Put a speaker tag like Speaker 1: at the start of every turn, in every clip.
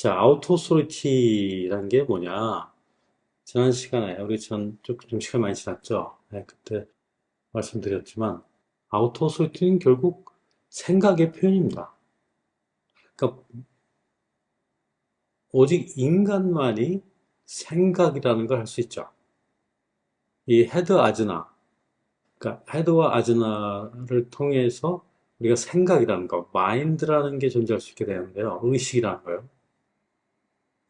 Speaker 1: 자, 아우터 소리티라는 게 뭐냐? 지난 시간에, 우리 좀 시간 많이 지났죠? 네, 그때 말씀드렸지만, 아우터 소리티는 결국 생각의 표현입니다. 그러니까, 오직 인간만이 생각이라는 걸 할 수 있죠. 이 헤드 아즈나, 그러니까 헤드와 아즈나를 통해서 우리가 생각이라는 거, 마인드라는 게 존재할 수 있게 되는데요. 의식이라는 거요.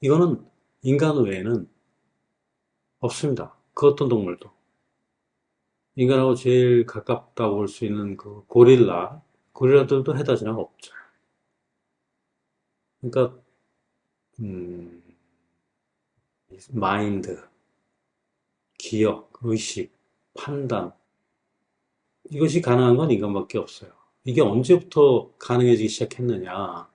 Speaker 1: 이거는 인간 외에는 없습니다. 그 어떤 동물도. 인간하고 제일 가깝다고 볼 수 있는 그 고릴라들도 해다 진화가 없죠. 그러니까 음, 마인드, 기억, 의식, 판단 이것이 가능한 건 인간밖에 없어요. 이게 언제부터 가능해지기 시작했느냐?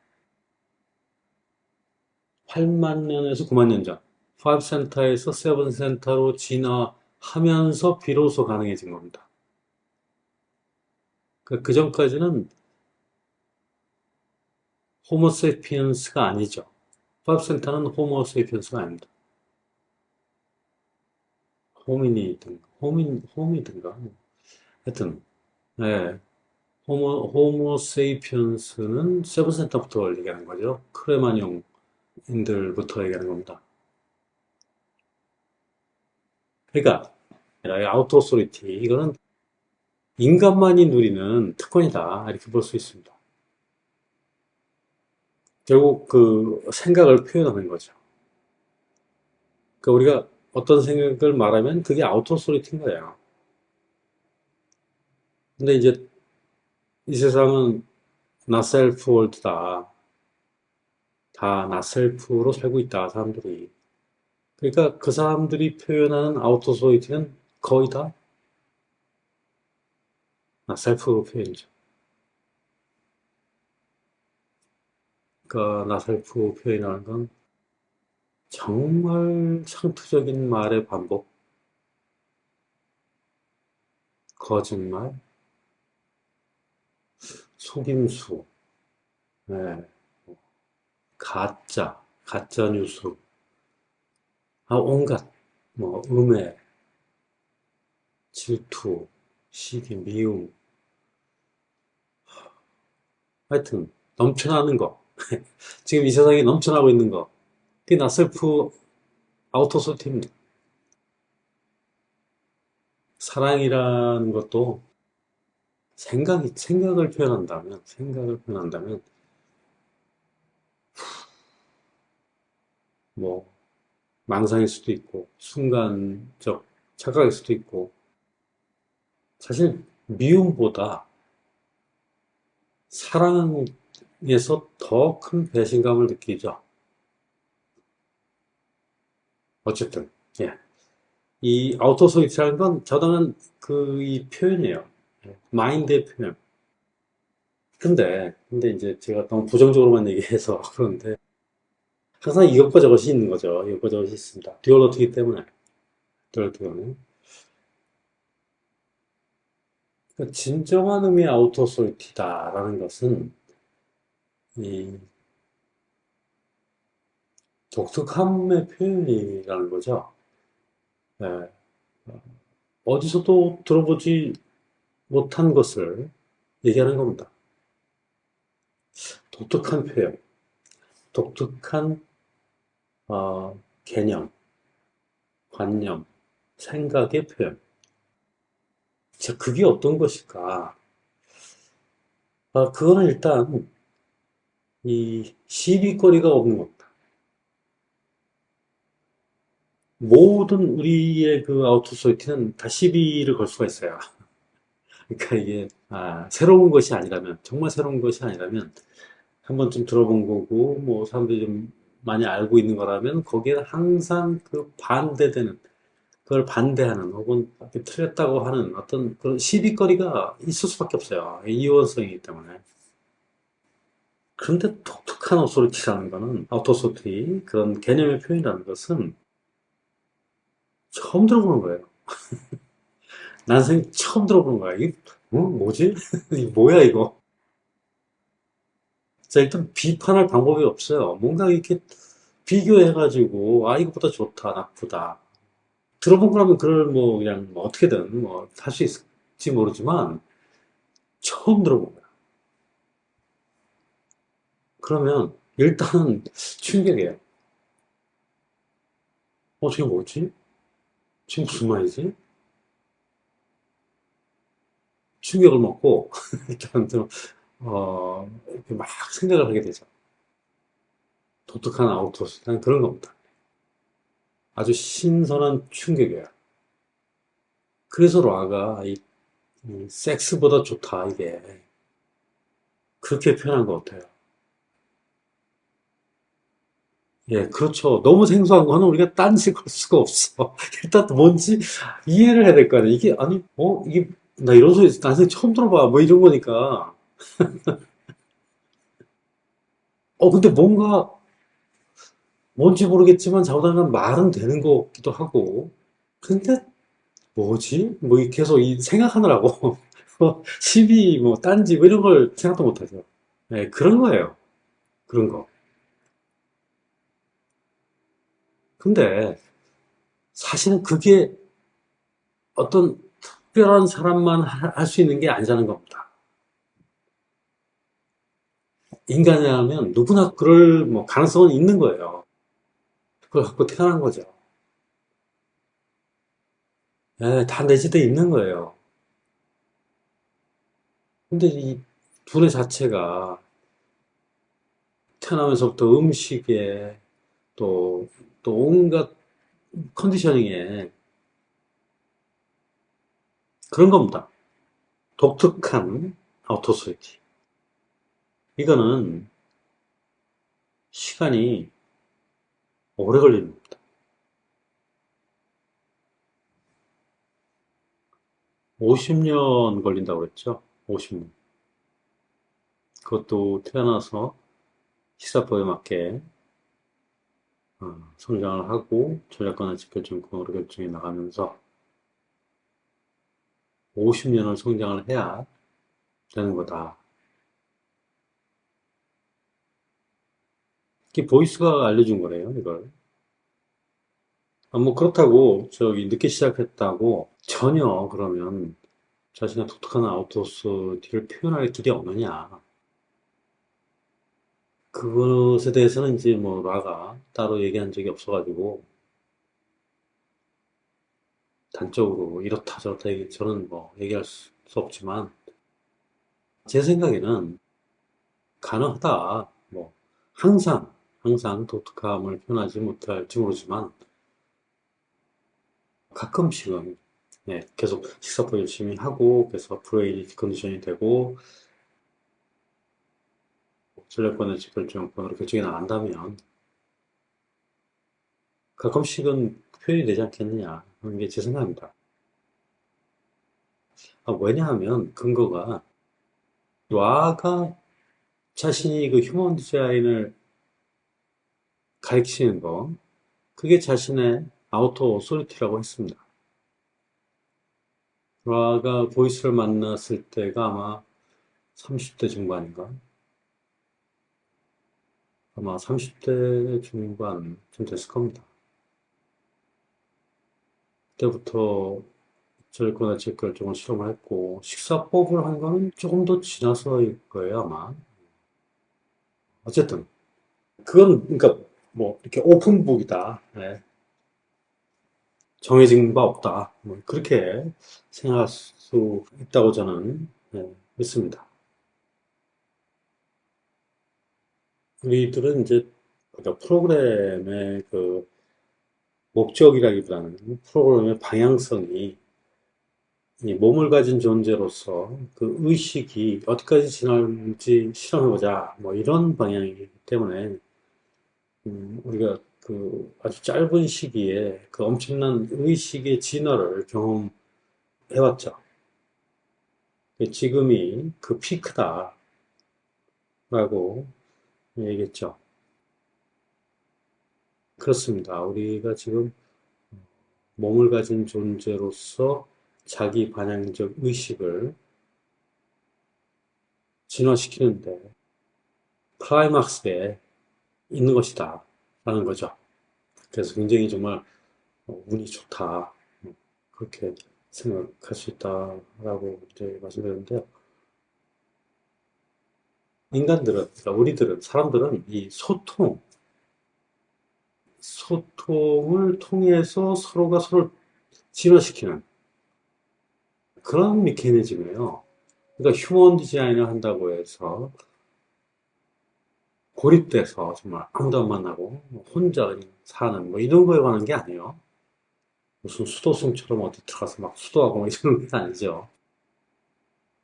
Speaker 1: 8만 년에서 9만 년 전, 5센터에서 7센터로 진화하면서 비로소 가능해진 겁니다. 그 전까지는 호모세피언스가 아니죠. 5센터는 호모세피언스가 아닙니다. 호미니든가. 하여튼, 네. 호모세이피언스는 세븐센터부터 얘기하는 거죠. 크레마뇽인들부터 얘기하는 겁니다. 그러니까, 아우터 소리티, 이거는 인간만이 누리는 특권이다. 이렇게 볼 수 있습니다. 결국 그 생각을 표현하는 거죠. 그러니까 우리가 어떤 생각을 말하면 그게 아우터 소리티인 거예요. 근데 이제 이 세상은 나 셀프 월드다. 다 나 셀프로 살고 있다, 사람들이. 그러니까 그 사람들이 표현하는 아우터 소이티는 거의 다 셀프 표현이죠. 그러니까 나 셀프 표현이라는 건 정말 상투적인 말의 반복, 거짓말, 속임수, 네, 가짜 뉴스, 온갖 음해, 질투, 시기, 미움, 하여튼 넘쳐나는 거. 지금 이 세상에 넘쳐나고 있는 거. 그게 나 셀프 아우터 소이티입니다. 사랑이라는 것도 생각을 표현한다면, 뭐, 망상일 수도 있고, 순간적 착각일 수도 있고, 사실 미움보다 사랑에서 더 큰 배신감을 느끼죠. 어쨌든, 예. 이 아우터 소이트라는 건 저당한 이 표현이에요. 마인드의 표현. 근데 이제 제가 너무 부정적으로만 얘기해서 그런데, 항상 이것과 저것이 있는 거죠. 이것과 저것이 있습니다. 듀얼러티기 때문에. 듀얼러티는. 그러니까 진정한 의미의 아우터 소리티다라는 것은 이 독특함의 표현이라는 거죠. 예, 어디서도 들어보지 못한 것을 얘기하는 겁니다. 독특한 표현, 독특한 개념, 관념, 생각의 표현. 자, 그게 어떤 것일까? 그거는 일단 이 시비거리가 없는 겁니다. 모든 우리의 그 아우터 소리티는 다 시비를 걸 수가 있어요. 그러니까 이게 새로운 것이 아니라면 정말 새로운 것이 아니라면 한 번쯤 들어본 거고 뭐 사람들이 좀 많이 알고 있는 거라면 거기에 항상 그 반대되는 그걸 반대하는 혹은 이렇게 틀렸다고 하는 어떤 그런 시비거리가 있을 수밖에 없어요. 이원성이기 때문에. 그런데 독특한 어소리티라는 거는 아우토소티 그런 개념의 표현이라는 것은 처음 들어보는 거예요. 난생 처음 들어보는 거야. 이게 뭐지? 이게 뭐야 이거? 자, 일단 비판할 방법이 없어요. 뭔가 이렇게 비교해가지고, 아, 이거보다 좋다, 나쁘다. 들어본 거라면 그걸 뭐, 그냥 뭐 어떻게든 뭐, 할 수 있을지 모르지만, 처음 들어본 거야. 그러면, 일단은 충격이에요. 저게 뭐지? 지금 무슨 말이지? 충격을 먹고, 일단 좀, 이렇게 막 생각을 하게 되죠. 독특한 아웃도어, 그냥 그런 겁니다. 아주 신선한 충격이에요. 그래서 라가 섹스보다 좋다, 이게. 그렇게 표현한 것 같아요. 예, 그렇죠. 너무 생소한 거는 우리가 딴지 걸 수가 없어. 일단 뭔지 이해를 해야 될 거 아니에요. 이게, 아니, 이게, 나 이런 소리 난생 처음 들어봐. 뭐 이런 거니까. 근데 뭔지 모르겠지만 잘못하면 말은 되는 것 같기도 하고. 근데 뭐지? 뭐 계속 생각하느라고. 12, 뭐, 딴지, 뭐 이런 걸 생각도 못 하죠. 네, 그런 거예요. 그런 거. 근데 사실은 그게 어떤 특별한 사람만 할 수 있는 게 아니라는 겁니다. 인간이라면 누구나 그럴 뭐 가능성은 있는 거예요. 그걸 갖고 태어난 거죠. 예, 다 내재되어 있는 거예요. 근데 이 두뇌 자체가 태어나면서부터 음식에 또, 또 온갖 컨디셔닝에 그런 겁니다. 독특한 아우토소이티. 이거는 시간이 오래 걸리는 겁니다. 50년 걸린다고 그랬죠? 50년. 그것도 태어나서 시사법에 맞게 성장을 하고 저작권을 직결정권으로 결정해 나가면서 50년을 성장을 해야 되는 거다. 이게 보이스가 알려준 거래요, 이걸. 뭐 그렇다고 저기 늦게 시작했다고 전혀 그러면 자신의 독특한 아우터소티를 표현할 길이 없느냐. 그것에 대해서는 이제 뭐 라가 따로 얘기한 적이 없어가지고 단적으로 이렇다 저렇다 저는 뭐 얘기할 수 없지만 제 생각에는 가능하다. 뭐 항상 독특함을 표현하지 못할지 모르지만 가끔씩은 계속 식사도 열심히 하고 그래서 브레인 컨디션이 되고 전략권의 결정권으로 결정이 나간다면 가끔씩은 표현이 되지 않겠느냐 하는 게 제 생각입니다. 왜냐하면 근거가 놔가 자신이 그 휴먼 디자인을 가르치는 거 그게 자신의 아우터 오소리티라고 했습니다. 놔가 보이스를 만났을 때가 아마 30대 중반인가? 아마 30대 중반쯤 됐을 겁니다. 그때부터 저작권의 재결정을 실험을 했고 식사법을 한 거는 조금 더 지나서일 거예요 아마. 어쨌든 그건 그러니까 뭐 이렇게 오픈북이다. 네. 정해진 바 없다. 뭐 그렇게 생각할 수 있다고 저는 믿습니다. 우리들은 이제 그러니까 프로그램의 그 목적이라기보다는 프로그램의 방향성이 이 몸을 가진 존재로서 그 의식이 어디까지 지날지 실험해보자. 뭐 이런 방향이기 때문에 우리가 그 아주 짧은 시기에 그 엄청난 의식의 진화를 경험해왔죠. 지금이 그 피크다라고 얘기했죠. 그렇습니다. 우리가 지금 몸을 가진 존재로서 자기 반영적 의식을 진화시키는데 클라이막스에 있는 것이다. 거죠. 그래서 굉장히 정말 운이 좋다. 그렇게 생각할 수 있다라고 이제 말씀드렸는데요. 인간들은, 그러니까 우리들은, 사람들은 이 소통을 통해서 서로가 서로를 진화시키는 그런 메커니즘이에요. 그러니까 휴먼 디자인을 한다고 해서 고립돼서 정말 아무도 안 만나고 혼자 사는 뭐 이런 거에 관한 게 아니에요. 무슨 수도승처럼 어디 들어가서 막 수도하고 막 이런 게 아니죠.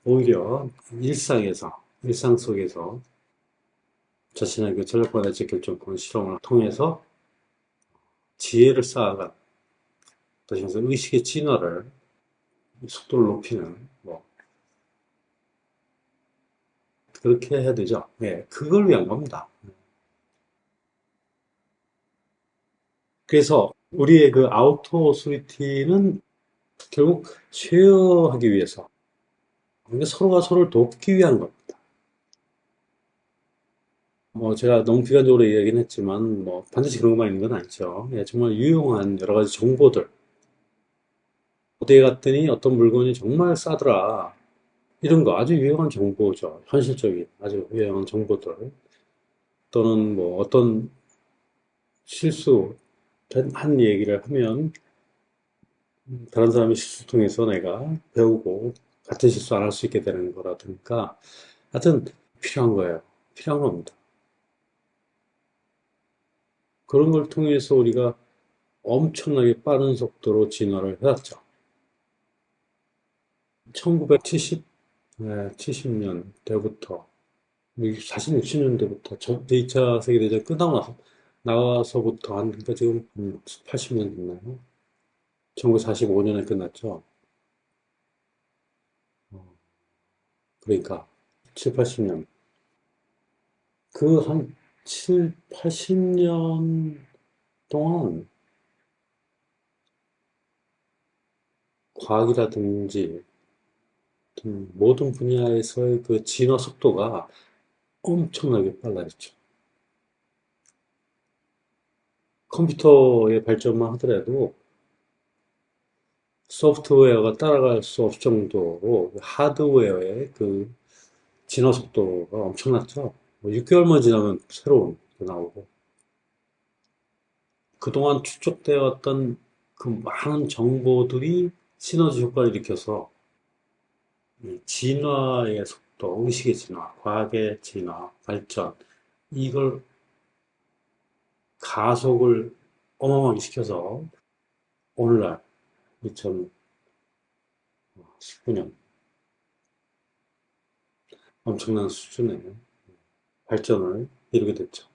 Speaker 1: 오히려 일상 속에서 자신의 그 전략과대책 결정권 실험을 통해서 지혜를 쌓아간, 다시 말해서 의식의 진화를, 속도를 높이는, 뭐, 그렇게 해야 되죠. 예, 그걸 위한 겁니다. 그래서 우리의 그 아우터 오소리티는 결국 쉐어하기 위해서, 그러니까 서로가 서로를 돕기 위한 겁니다. 뭐 제가 너무 비관적으로 이야기는 했지만 뭐 반드시 그런 것만 있는 건 아니죠. 예, 정말 유용한 여러 가지 정보들. 어디에 갔더니 어떤 물건이 정말 싸더라. 이런 거 아주 유용한 정보죠. 현실적인 아주 유용한 정보들. 또는 뭐 어떤 한 얘기를 하면 다른 사람의 실수 통해서 내가 배우고 같은 실수 안 할 수 있게 되는 거라든가 하여튼 필요한 거예요. 필요한 겁니다. 그런 걸 통해서 우리가 엄청나게 빠른 속도로 진화를 해왔죠. 1970, 70년 대부터, 40, 60년대부터, 2차 세계대전 끝나고 나와서부터 그러니까 지금 80년 됐나요? 1945년에 끝났죠. 어, 그러니까 7, 80년. 그 한 7, 80년 동안 과학이라든지 모든 분야에서의 그 진화 속도가 엄청나게 빨라졌죠. 컴퓨터의 발전만 하더라도 소프트웨어가 따라갈 수 없을 정도로 하드웨어의 그 진화 속도가 엄청났죠. 뭐 6개월만 지나면 새로운 게 나오고 그동안 축적되어 왔던 그 많은 정보들이 시너지 효과를 일으켜서 이 진화의 속도, 의식의 진화, 과학의 진화, 발전 이걸 가속을 어마어마하게 시켜서 오늘날 2019년 엄청난 수준의 발전을 이루게 됐죠.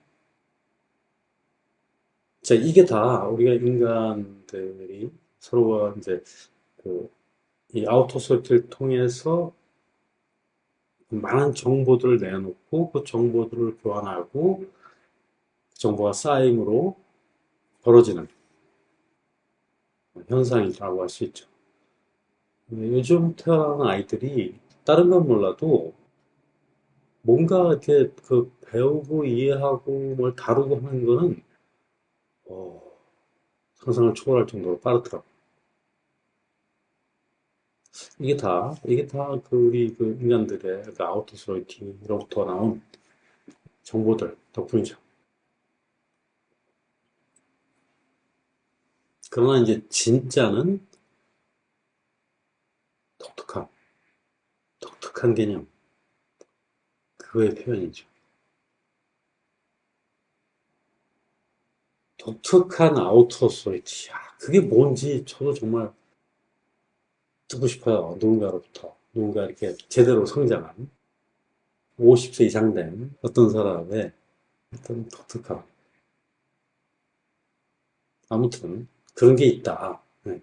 Speaker 1: 자, 이게 다 우리가 인간들이 서로가 이제 그 이 아우터 소리를 통해서 많은 정보들을 내놓고 그 정보들을 교환하고 정보가 쌓임으로 벌어지는 현상이라고 할 수 있죠. 요즘 태어나는 아이들이 다른 건 몰라도 뭔가 이렇게 그 배우고 이해하고 뭘 다루고 하는 거는 어, 상상을 초월할 정도로 빠르더라고요. 이게 다 그 우리 그 인간들의 그 아우터소리티로부터 나온 정보들 덕분이죠. 그러나 이제 진짜는 독특한, 독특한 개념, 그거의 표현이죠. 독특한 아우터소리티. 그게 뭔지 저도 정말 듣고 싶어요. 누군가로부터. 누군가 이렇게 제대로 성장한 50세 이상 된 어떤 사람의 어떤 독특함. 아무튼 그런 게 있다. 네.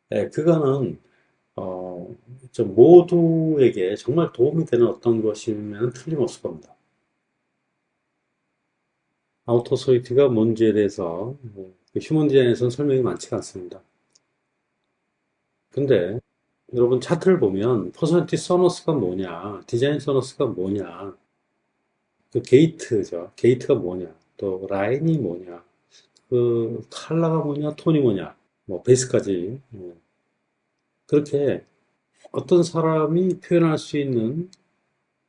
Speaker 1: 네, 그거는 좀 모두에게 정말 도움이 되는 어떤 것이면 틀림없을 겁니다. 아우터 소리티가 뭔지에 대해서 휴먼 디자인에서는 설명이 많지가 않습니다. 근데 여러분 차트를 보면 퍼스널티 서너스가 뭐냐, 디자인 서너스가 뭐냐, 그 게이트죠. 게이트가 뭐냐. 또 라인이 뭐냐, 그 컬러가 뭐냐, 톤이 뭐냐, 뭐 베이스까지 그렇게 어떤 사람이 표현할 수 있는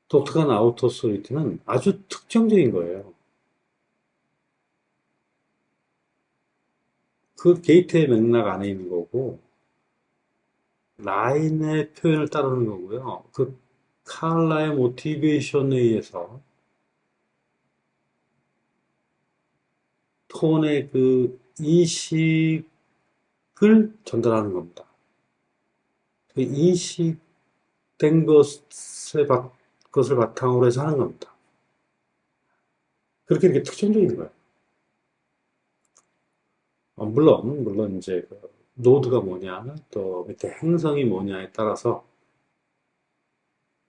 Speaker 1: 독특한 아우터 소리티는 아주 특정적인 거예요. 그 게이트의 맥락 안에 있는 거고 라인의 표현을 따르는 거고요. 그 컬러의 모티베이션에 의해서 톤의 그 인식을 전달하는 겁니다. 그 인식된 것을 바탕으로 해서 하는 겁니다. 그렇게 이렇게 특징적인 거예요. 물론 이제 그 노드가 뭐냐, 또 밑에 행성이 뭐냐에 따라서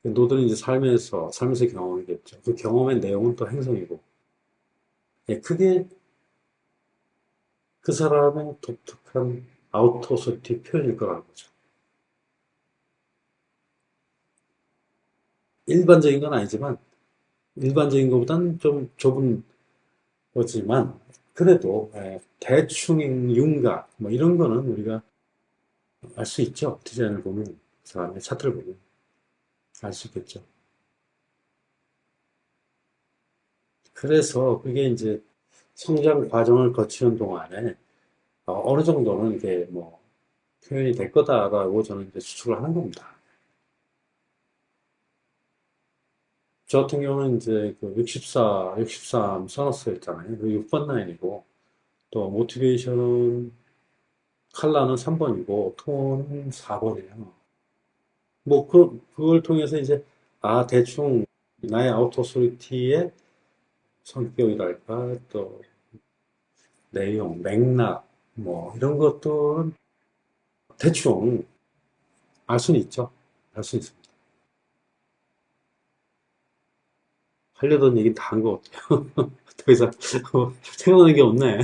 Speaker 1: 그 노드는 이제 삶에서 경험이겠죠. 그 경험의 내용은 또 행성이고, 예, 그게 그 사람의 독특한 아우터소티 표현일 거라는 거죠. 일반적인 건 아니지만, 일반적인 것보다는 좀 좁은 거지만, 그래도 대충 윤곽, 뭐 이런 거는 우리가 알 수 있죠. 디자인을 보면, 그 사람의 차트를 보면 알 수 있겠죠. 그래서 그게 이제 성장 과정을 거치는 동안에 어느 정도는 이게 뭐 표현이 될 거다라고 저는 이제 추측을 하는 겁니다. 저 같은 경우는 이제 그 63 써놨어 있잖아요. 그 6번 라인이고, 또 모티베이션은 컬러는 3번이고, 톤은 4번이에요. 뭐, 그걸 통해서 이제, 대충 나의 아우터 소리티의 성격이랄까, 또 내용, 맥락, 뭐, 이런 것들은 대충 알 수는 있죠. 알 수 있습니다. 하려던 얘기는 다 한 것 같아요. 더 이상 생각나는 게 없네.